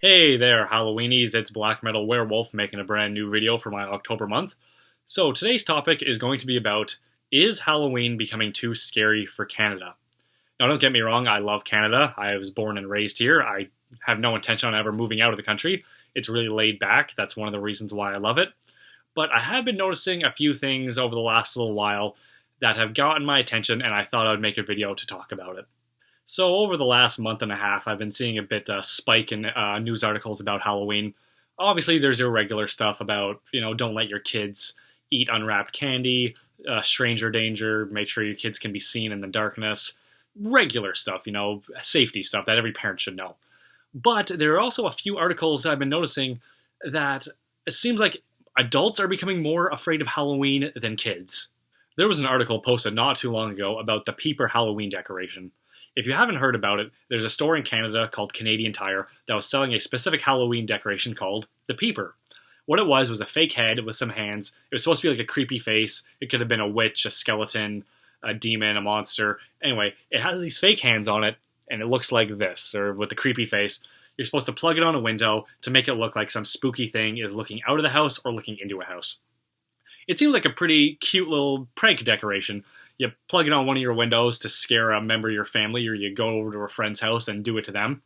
Hey there, Halloweenies, it's Black Metal Werewolf making a brand new video for my October month. So today's topic is going to be about, is Halloween becoming too scary for Canada? Now don't get me wrong, I love Canada. I was born and raised here. I have no intention on ever moving out of the country. It's really laid back. That's one of the reasons why I love it. But I have been noticing a few things over the last little while that have gotten my attention, and I thought I would make a video to talk about it. So over the last month and a half, I've been seeing a bit spike in news articles about Halloween. Obviously, there's irregular stuff about, don't let your kids eat unwrapped candy, stranger danger, make sure your kids can be seen in the darkness, regular stuff, safety stuff that every parent should know. But there are also a few articles that I've been noticing that it seems like adults are becoming more afraid of Halloween than kids. There was an article posted not too long ago about the Peeper Halloween decoration. If you haven't heard about it, there's a store in Canada called Canadian Tire that was selling a specific Halloween decoration called the Peeper. What it was a fake head with some hands. It was supposed to be like a creepy face. It could have been a witch, a skeleton, a demon, a monster. Anyway, it has these fake hands on it, and it looks like this, or with the creepy face. You're supposed to plug it on a window to make it look like some spooky thing is looking out of the house or looking into a house. It seems like a pretty cute little prank decoration. You plug it on one of your windows to scare a member of your family, or you go over to a friend's house and do it to them.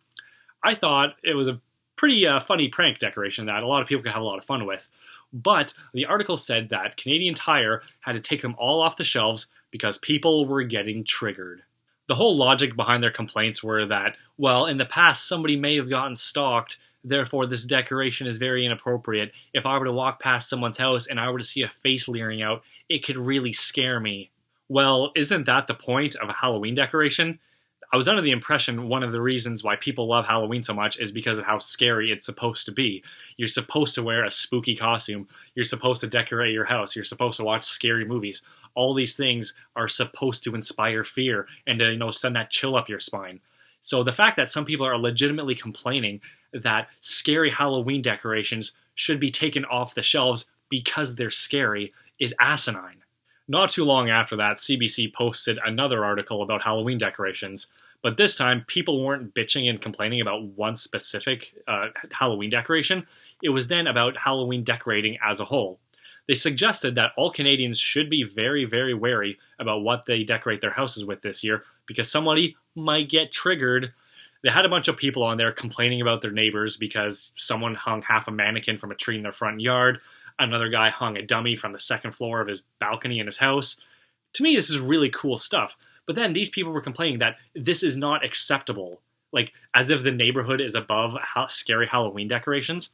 I thought it was a pretty funny prank decoration that a lot of people could have a lot of fun with. But the article said that Canadian Tire had to take them all off the shelves because people were getting triggered. The whole logic behind their complaints were that, well, in the past somebody may have gotten stalked, therefore this decoration is very inappropriate. If I were to walk past someone's house and I were to see a face leering out, it could really scare me. Well, isn't that the point of a Halloween decoration? I was under the impression one of the reasons why people love Halloween so much is because of how scary it's supposed to be. You're supposed to wear a spooky costume. You're supposed to decorate your house. You're supposed to watch scary movies. All these things are supposed to inspire fear and to, send that chill up your spine. So the fact that some people are legitimately complaining that scary Halloween decorations should be taken off the shelves because they're scary is asinine. Not too long after that, CBC posted another article about Halloween decorations, but this time people weren't bitching and complaining about one specific Halloween decoration. It was then about Halloween decorating as a whole. They suggested that all Canadians should be very, very wary about what they decorate their houses with this year because somebody might get triggered. They had a bunch of people on there complaining about their neighbors because someone hung half a mannequin from a tree in their front yard. Another guy hung a dummy from the second floor of his balcony in his house. To me, this is really cool stuff. But then these people were complaining that this is not acceptable. Like, as if the neighborhood is above scary Halloween decorations.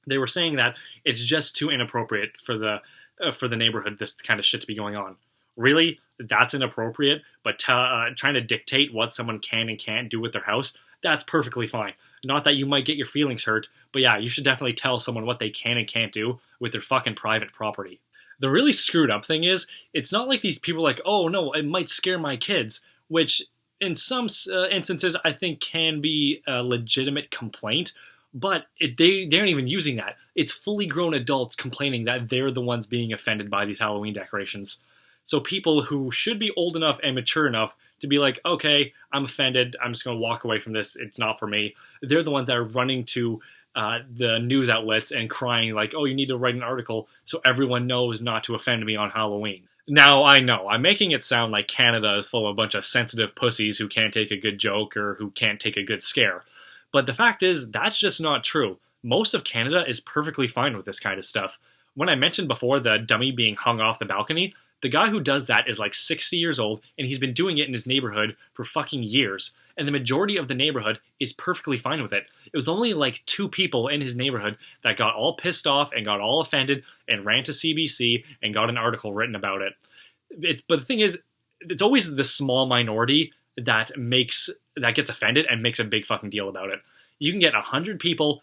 They were saying that it's just too inappropriate for the neighborhood, this kind of shit to be going on. Really? That's inappropriate? But trying to dictate what someone can and can't do with their house? That's perfectly fine. Not that you might get your feelings hurt, but yeah, you should definitely tell someone what they can and can't do with their fucking private property. The really screwed up thing is, it's not like these people are like, oh no, it might scare my kids, which in some instances I think can be a legitimate complaint, but they aren't even using that. It's fully grown adults complaining that they're the ones being offended by these Halloween decorations. So people who should be old enough and mature enough to be like, okay, I'm offended, I'm just going to walk away from this, it's not for me. They're the ones that are running to the news outlets and crying like, oh, you need to write an article so everyone knows not to offend me on Halloween. Now, I know, I'm making it sound like Canada is full of a bunch of sensitive pussies who can't take a good joke or who can't take a good scare. But the fact is, that's just not true. Most of Canada is perfectly fine with this kind of stuff. When I mentioned before the dummy being hung off the balcony, the guy who does that is like 60 years old, and he's been doing it in his neighborhood for fucking years. And the majority of the neighborhood is perfectly fine with it. It was only like 2 people in his neighborhood that got all pissed off and got all offended and ran to CBC and got an article written about it. But the thing is, it's always the small minority that gets offended and makes a big fucking deal about it. You can get 100 people,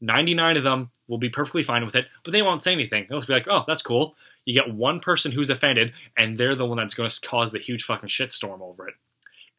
99 of them will be perfectly fine with it, but they won't say anything. They'll just be like, oh, that's cool. You get one person who's offended, and they're the one that's going to cause the huge fucking shitstorm over it.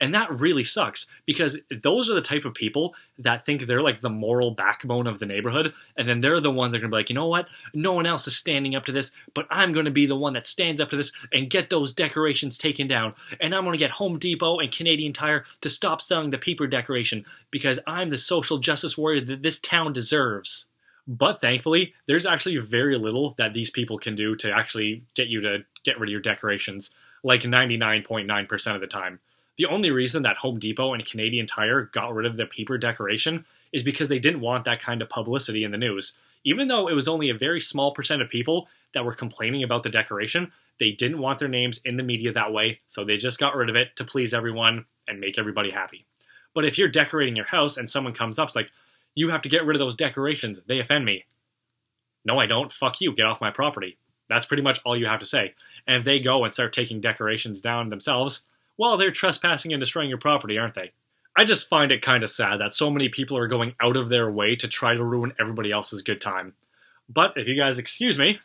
And that really sucks because those are the type of people that think they're like the moral backbone of the neighborhood. And then they're the ones that are going to be like, you know what? No one else is standing up to this, but I'm going to be the one that stands up to this and get those decorations taken down. And I'm going to get Home Depot and Canadian Tire to stop selling the paper decoration because I'm the social justice warrior that this town deserves. But thankfully, there's actually very little that these people can do to actually get you to get rid of your decorations, like 99.9% of the time. The only reason that Home Depot and Canadian Tire got rid of the paper decoration is because they didn't want that kind of publicity in the news. Even though it was only a very small percent of people that were complaining about the decoration, they didn't want their names in the media that way, so they just got rid of it to please everyone and make everybody happy. But if you're decorating your house and someone comes up, it's like, you have to get rid of those decorations. They offend me. No, I don't. Fuck you. Get off my property. That's pretty much all you have to say. And if they go and start taking decorations down themselves, well, they're trespassing and destroying your property, aren't they? I just find it kind of sad that so many people are going out of their way to try to ruin everybody else's good time. But if you guys excuse me,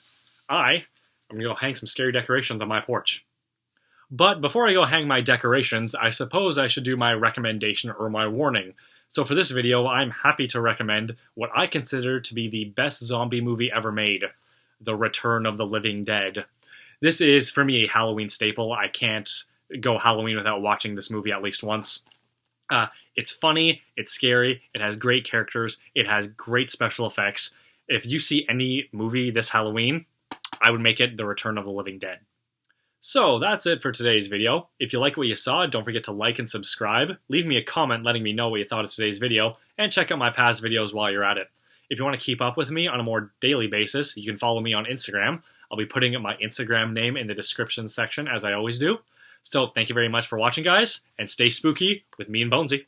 I'm going to go hang some scary decorations on my porch. But before I go hang my decorations, I suppose I should do my recommendation or my warning. So for this video, I'm happy to recommend what I consider to be the best zombie movie ever made, The Return of the Living Dead. This is, for me, a Halloween staple. I can't go Halloween without watching this movie at least once. It's funny, it's scary, it has great characters, it has great special effects. If you see any movie this Halloween, I would make it The Return of the Living Dead. So that's it for today's video. If you like what you saw, don't forget to like and subscribe. Leave me a comment letting me know what you thought of today's video, and check out my past videos while you're at it. If you want to keep up with me on a more daily basis, you can follow me on Instagram. I'll be putting my Instagram name in the description section as I always do. So thank you very much for watching, guys, and stay spooky with me and Bonesy.